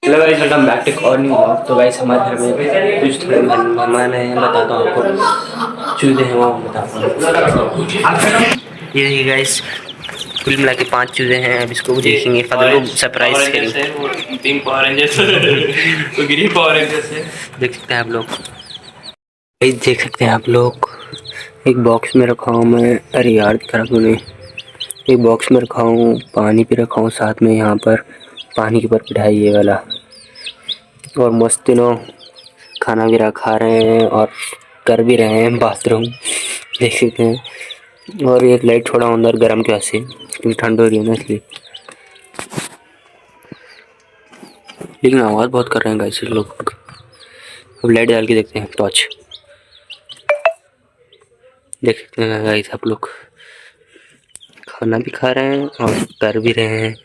Hello guys, welcome back to our new vlog. तो guys हमारे घर में कुछ थोड़े मेहमान हैं, बताता हूँ आपको। चूजे हैं वो बताता हूँ। ये देखिए गाइस, कुल मिला के 5 चूजे हैं। अब इसको देखेंगे, फदल को सरप्राइज करेंगे। पिंक पावर रेंजर्स तो ग्रीन पावर रेंजर्स है, देख सकते हैं आप लोग। देख सकते हैं आप लोग, एक बॉक्स में रखा हूँ मैं। अरे यार खराब होने, एक बॉक्स में रखा हूँ, पानी भी रखा हूँ साथ में। यहाँ पर पानी के ऊपर बिठाई ये वाला, और मस्त तीनों खाना भी खा रहे हैं और कर भी रहे हैं बाथरूम, देख सकते हैं। और एक लाइट थोड़ा अंदर गर्म के वजह से, क्योंकि ठंड हो रही है ना इसलिए। लेकिन आवाज़ बहुत कर रहे हैं गाइस लोग। अब लाइट डाल के देखते हैं, टॉर्च। देख सकते हैं गाइस आप लोग, खाना भी खा रहे हैं और कर भी रहे हैं।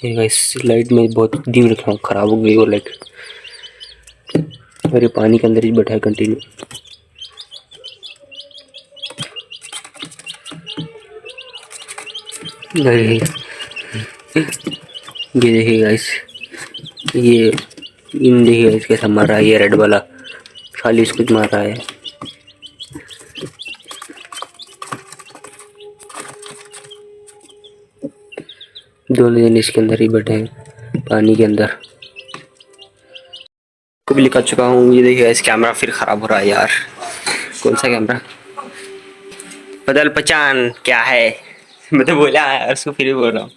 ये गाइस लाइट में बहुत धीमी रखा हूँ, ख़राब हो गई वो लाइट। और ये पानी के अंदर ही बैठा है कंटिन्यू। ये देखिए गाइस, ये इन देखिए गाइस कैसा मार रहा है। ये रेड वाला खाली इसको मार रहा है। दोनों दिन इसके अंदर ही बैठे हैं, पानी के अंदर। को भी लिखा चुका हूँ। ये देखिए गाइस, कैमरा फिर ख़राब हो रहा है यार। कौन सा कैमरा? बदल पहचान क्या है। मैं तो बोला है उसको, फिर भी बोल रहा हूँ।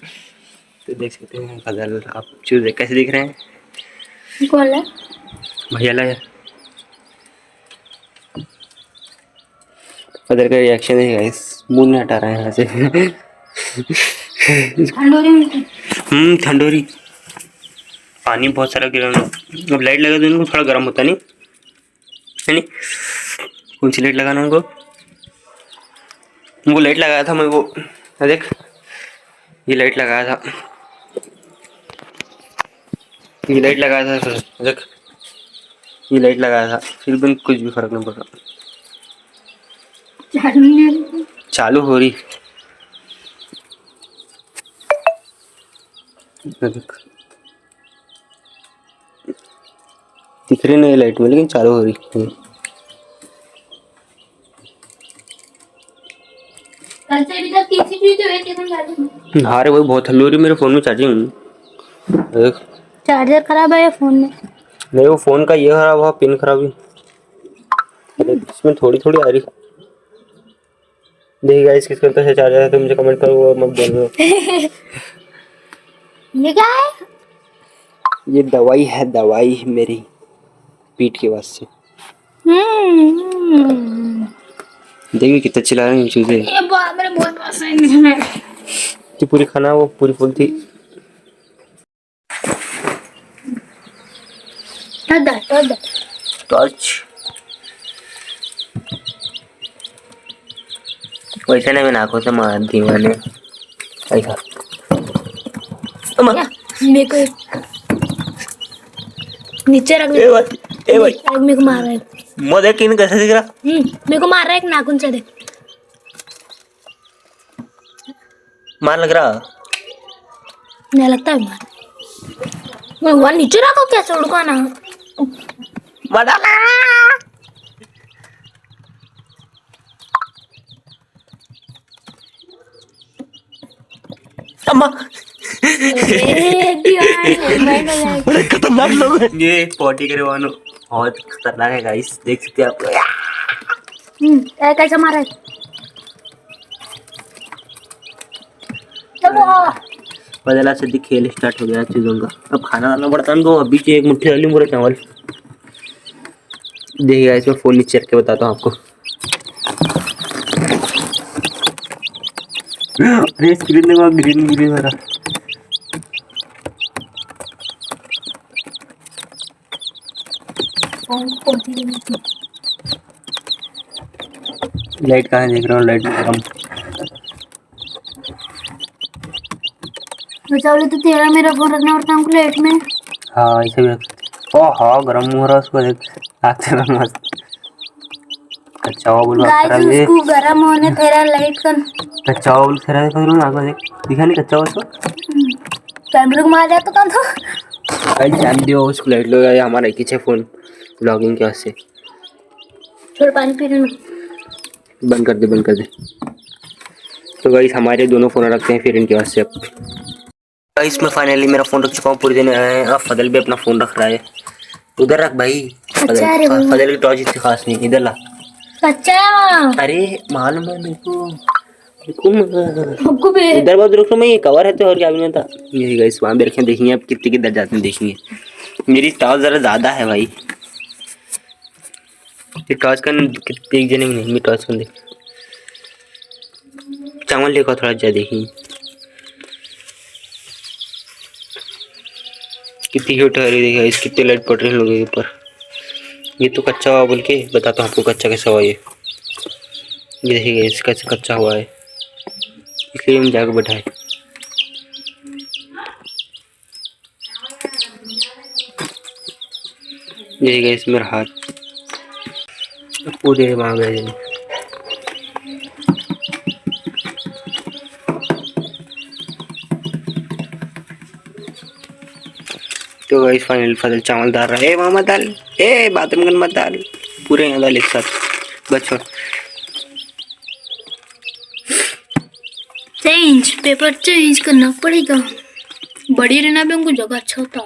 तो देख सकते हैं फजल, आप चूजे कैसे दिख रहे हैं? कौन है भैया? ला फजल का रिएक्शन है गाइस, मुंह नहीं हटा रहा है यहाँ से। ठंडोरी पानी बहुत सारा गिरा। अब लाइट लगा दो इनको, थोड़ा गर्म होता नहीं है नहीं? कौन सी लाइट लगाना उनको? उनको लाइट लगाया था मैं, वो देख, ये लाइट लगाया था, ये लाइट लगाया था देख, ये लाइट लगाया था, फिर भी कुछ भी फर्क नहीं पड़ रहा। चालू हो रही दिख रही नहीं लाइट में, लेकिन चालू हो रही है। हाँ रे, वही बहुत हल्ली हो रही। मेरे फोन में चार्जिंग देख, चार्जर खराब है या फोन में? नहीं, वो फोन का ये खराब हुआ, पिन खराब हुई। इसमें थोड़ी थोड़ी आ रही। देखिए गाइस, किसका कैसे चार्जर है तो मुझे कमेंट करो, वो मत बोलो। ये क्या है? ये दवाई है, दवाई मेरी पीठ के वास्ते। देखिए कितना चिल्ला रहे हैं चूजे। ये मेरे बहुत पसंद है। कि पूरी खाना वो पूरी फुल थी। टॉर्च वैसे ना, मैं नाकों से मार दी मैंने ऐसा। मेरे को नीचे रख ए भाई, ए भाई, मेरे को मार रहा है। मुझे किन कैसे दिख रहा? मेरे को मार रहा है एक नाखून से। देख, मार लग रहा नहीं लगता है मार। मैं वहाँ नीचे रखो, कैसे उड़का ना मडाला। अम्मा बड़े खतरनाक लोग हैं ये। पॉटी करे वालों बहुत खतरनाक है गाइस, देख सकते हैं आप लोग। कैसा मारा है? बदला से खेल स्टार्ट हो गया चीजों का। अब खाना डालना पड़ता है तो अभी एक मुट्ठी डाली पूरा चावल। देखिए गाइस, मैं फोन नीचे रख के बताता हूँ आपको। अरे स्क्रीन देखो, ग्रीन ग्रीन हो रहा। लाइट कहाँ है देख रहा हूँ, लाइट गरम। चावल तो तेरा मेरा फोन रखना पड़ता है हमको लाइट में। हाँ ऐसे भी। ओ हाँ, गरम हो रहा उसको देख, आग से मस्त। कच्चा हुआ बोल उसको गरम होने तेरा लाइट का कच्चा हुआ बोल खरा देख, आग में देख, दिखा नहीं कच्चा हुआ उसको। कैमरे को मार जाता काम था। भाई टाइम दियो उसको लाइट लो यार, हमारा एक ही है फोन ब्लॉगिंग के वास्ते। छोड़ पानी पी रहे बंद कर दे, बंद कर दे। तो गाइस हमारे दोनों फोन रखते हैं फिर इनके वास्ते। अब गाइस मैं फाइनली मेरा फोन रख चुका हूँ पूरे दिन आए। अब फजल भी अपना फोन रख रहा है। उधर रख भाई। अच्छा है रे वो। फजल की टॉर्च इतनी खास नहीं, इधर ला। अच्छा अरे मालूम है मेरे को। हुकुम। हमको भी इधर बहुत रुक, मैं ये कवर है तो और क्या भी नहीं था। ये गाइस वहां पे रखे देखेंगे अब कितने किधर जाते हैं देखेंगे। मेरी टॉर्च जरा ज्यादा है भाई। ये टॉर्च का एक जने में नहीं, मैं टॉर्च कर दे। चावल लेकर थोड़ा जा देखेंगे कितनी क्यूट है। देखिए गाइस कितने लाइट पड़ रहे हैं लोगों के ऊपर। ये तो कच्चा हुआ बोल के बताता हूँ आपको कच्चा कैसा हुआ ये देखिए गाइस कैसे कच्चा हुआ है, इसलिए हम जाकर बैठाए। ये गाइस मेरा हाथ पूरे वहाँ गए। तो गाइस फाइनल फजल चावल डाल रहा है। वहाँ मत डाल, बाथरूम में मत डाल, पूरे यहाँ डाल एक साथ बच्चों। चेंज पेपर चेंज करना पड़ेगा। बड़ी रहना भी हमको जगह अच्छा होता।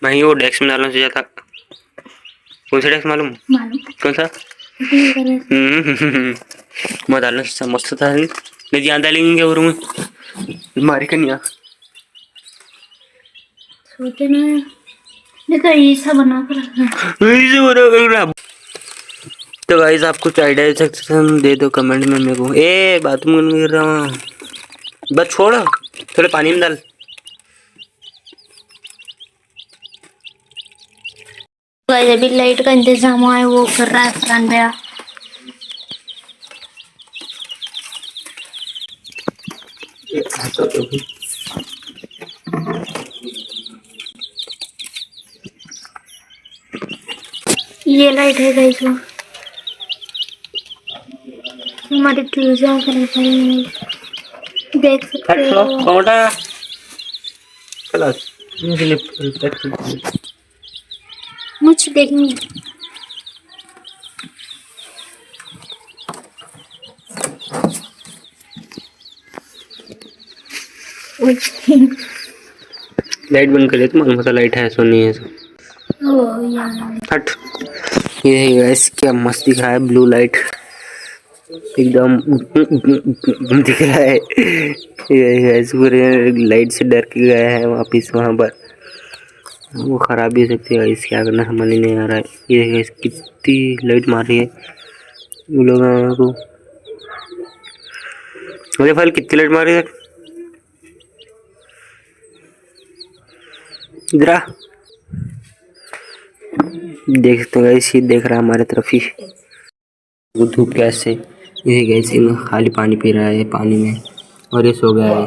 वहीं वो डेस्क में डालना चाहिए था। कौन सा डेस्क मालूम? कौन सा? मैं डालना चाहिए, मस्त था। नहीं यहाँ डालेंगे और में मारी का नहीं सोचे ना देखो ऐसा बना कर रखना। तो गाइस आप कुछ आइडिया सेक्शन दे दो कमेंट में मेरे को। बाथरूम में गिर रहा हूँ, बस छोड़ थोड़े पानी में डाल। गाइस अभी लाइट का इंतजाम हुआ है, वो कर रहा है फरहान भैया। ये लाइट है गाइस, वो हमारे ट्यूजन कनेक्शन देख सकते हो। मुझे देखेंगे लाइट बंद कर दे, तुम्हारा पता लाइट है सो नहीं है सो। ओ यार हट। ये गाइस क्या मस्त दिख रहा है, ब्लू लाइट एकदम दिख रहा है। ये गाइस पूरे लाइट से डर के गया है वापिस वहाँ पर। वो खराब भी हो सकती है गाइस, क्या करना समझ नहीं आ रहा है। ये गाइस कितनी लाइट मार रही है वो लोग को। मुझे फल कितनी लाइट मार रही है इधर देख सकते हो गाइस, ये देख रहा है हमारे तरफ ही। वो धूप कैसे ये गाइस खाली पानी पी रहा है पानी में और ये सो गया है।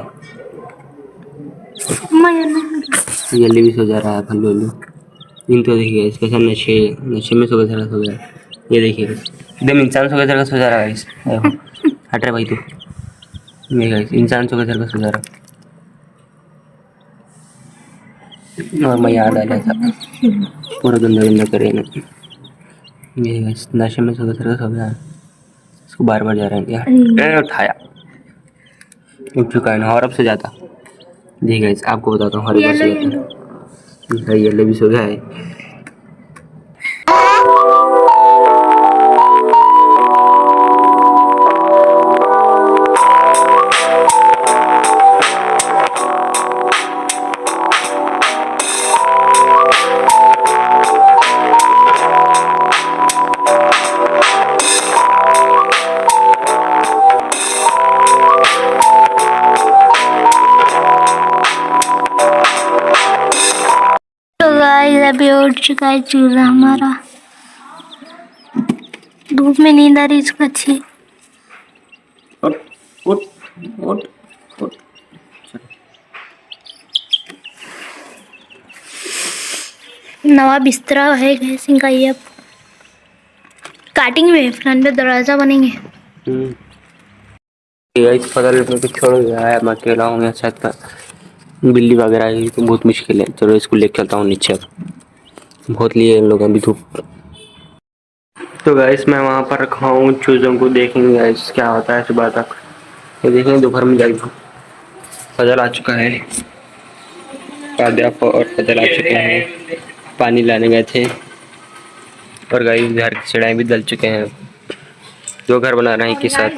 जल्दी भी सो जा रहा है भल्लू। इन तो देखिए गाइस कैसा नशे नशे में सो गया। ये देखिए एकदम इंसान सो गया सो जा रहा है गाइस। हट रहा भाई तू, ये गाइस इंसान सो गया सो जा रहा। और मैं याद आ गया था पूरा गंदा करे ना। ये गाइस नशे में सो गया, इसको बार बार जा रहा है यार। उठाया उठ चुका है ना और अब से जाता। देखिए गाइस आपको बताता हूँ हर बार से जाता है। ये भी सो गया है। अभी उठ चुका है चूजा हमारा। धूप में नींद आ रही इसको अच्छी। उठ उठ उठ उठ। नवा बिस्तरा है भैंसिंग का। ये अब काटिंग में फ्रंट पे दरवाजा बनेंगे। गाइस पता नहीं मैं छोड़ गया है, मैं अकेला हूँ यहाँ छत पर। बिल्ली वगैरह आई तो बहुत मुश्किल है। चलो इसको लेकर चलता हूँ नीचे, अब बहुत लिए इन लोगों अभी धूप। तो गाइस मैं वहाँ पर रखा हूँ चूज़ों को, देखेंगे गाइस क्या होता है सुबह तक। ये देखेंगे दोपहर में जाएगी। फजल आ चुका है, प्राध्यापक और फजल आ चुके हैं, पानी लाने गए थे। और गाइस घर की चढ़ाई भी डल चुके हैं, जो घर बना रहे हैं के साथ।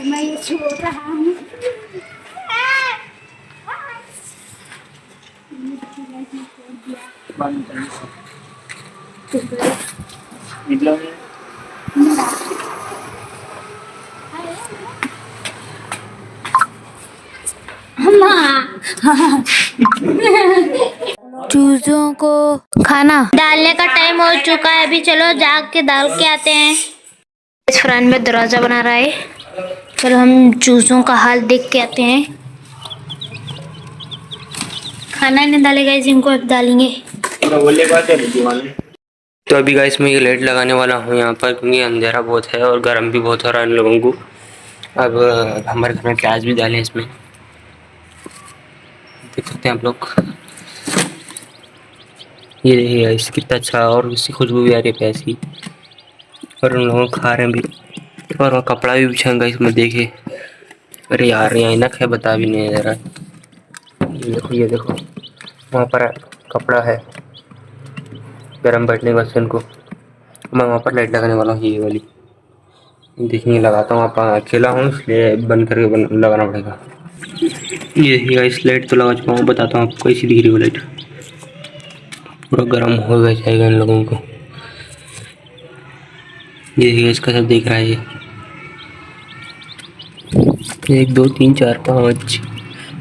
चूजों को खाना डालने का टाइम हो चुका है, अभी चलो जाग के डाल के आते हैं। इस फ्रेंड में दरवाजा बना रहा है, चलो हम चूजों का हाल देख के आते हैं। खाना नहीं डालेगा इनको, अब डालेंगे। तो अभी गाइस मैं ये लाइट लगाने वाला हूँ यहाँ पर, क्योंकि अंधेरा बहुत है और गर्म भी बहुत हो रहा है इन लोगों को। अब हमारे घर में प्याज भी डाले इसमें, देख सकते हैं आप लोग। ये देखिए गाइस कितना अच्छा, और इसकी खुशबू भी आ रही है प्याज की, और उन लोगों खा रहे हैं भी। और वहाँ कपड़ा भी बिछा इसमें, देखे। अरे यार यहाँ इनक है, बता भी नहीं जरा। ये देखो वहाँ पर कपड़ा है गर्म बैठने के बाद से इनको। मैं वहाँ पर लाइट लगाने वाला हूँ, ये वाली देखेंगे लगाता हूँ। आप अकेला हूँ इसलिए बंद करके लगाना पड़ेगा। ये देखिएगा इस लाइट तो लगा चुका हूँ, बताता हूँ आपको कैसी दिख रही है लाइट। पूरा गर्म हो गया जाएगा इन लोगों को। ये देखिए इसका सब देख रहा है, ये 1 2 3 4 5।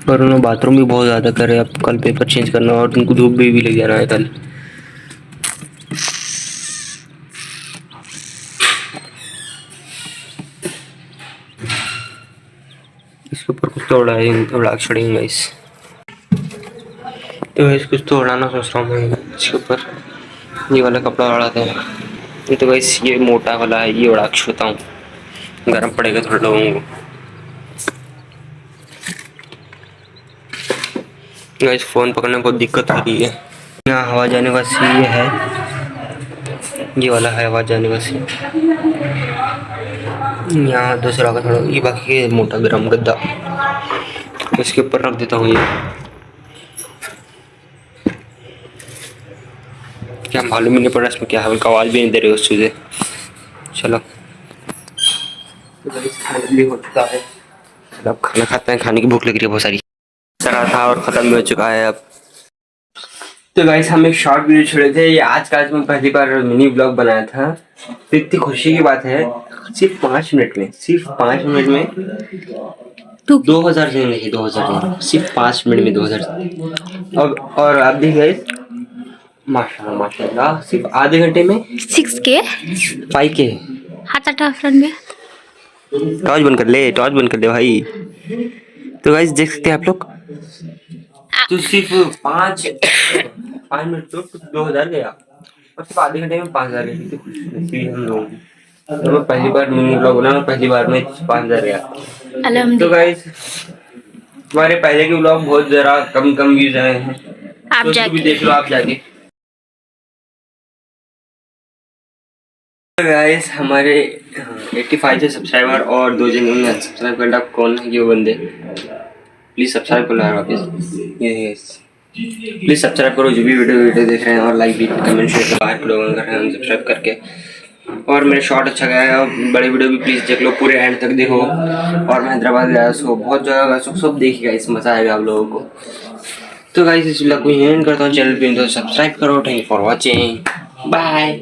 और उन्होंने बाथरूम भी बहुत ज़्यादा करे, अब कल पेपर चेंज करना और उनको धूप भी लग जाना है कल। इसके ऊपर कुछ तोड़ा छोड़ेंगे इस, तो इसको तोड़ाना सोच रहा हूँ मैं। इसके ऊपर ये वाला कपड़ा उड़ाते हैं, ये तो वैसे ये मोटा वाला है, ये उड़ा छोड़ता हूँ, गर्म पड़ेगा थोड़ा लोगों को। गाइस फ़ोन पकड़ने में बहुत दिक्कत हो रही है। यहाँ हवा जाने का सी ये है, ये वाला है हवा जाने का सी। यहाँ दूसरा का थोड़ा ये, बाकी मोटा गर्म गद्दा इसके ऊपर रख देता हूँ। ये क्या मालूम ही नहीं पड़ा इसमें क्या है, उनका आवाज़ भी नहीं दे रहे उस चीज़ें। चलो तो खाना भी हो चुका है, अब खाना खाते हैं, खाने की भूख लग रही है बहुत सारी। सरा था और ख़त्म भी हो चुका है अब। तो गाइस हम एक शॉर्ट वीडियो छोड़े थे, ये आज का मैं पहली बार मिनी ब्लॉग बनाया था। तो इतनी खुशी की बात है, सिर्फ 5 मिनट में, सिर्फ 5 मिनट में 2000 नहीं 2000, सिर्फ 5 मिनट में 2000। और आप देखिए माशाल्लाह माशाल्लाह, सिर्फ आधे घंटे में 6K 5K। हाथ हटा फ्रेंड में, टॉर्च बंद कर ले, टॉर्च बंद कर ले भाई। तो गाइस देख सकते हैं आप लोग, तो सिर्फ 5 मिनट तो 2000 गया, और सिर्फ आधे घंटे में 5000 गया। हम लोग तो मैं पहली बार मिनी ब्लॉग बना, पहली बार में 5000 गया। तो गाइस हमारे पहले के ब्लॉग बहुत जरा कम व्यूज आए हैं, आप तो जाके भी देख लो आप जाके। गाइस हमारे 85 से सब्सक्राइबर और 2 जन ने सब्सक्राइब करना, कौन है ये बंदे, प्लीज सब्सक्राइब करो यार वापस। ये प्लीज सब्सक्राइब करो जो भी वीडियो देख रहे हैं, और लाइक भी कमेंट शेयर बाहर के लोग कर रहे हैं सब्सक्राइब करके। और मेरे शॉर्ट अच्छा गया है, और बड़े वीडियो भी प्लीज देख लो, पूरे एंड तक देखो। और मैं हैदराबाद गया सो बहुत जगह सब देखिएगा, इस मजा आएगा आप लोगों को। तो गाइस इस व्लॉग को एंड करता हूँ, चैनल पे तो सब्सक्राइब करो। Thank you for watching, bye.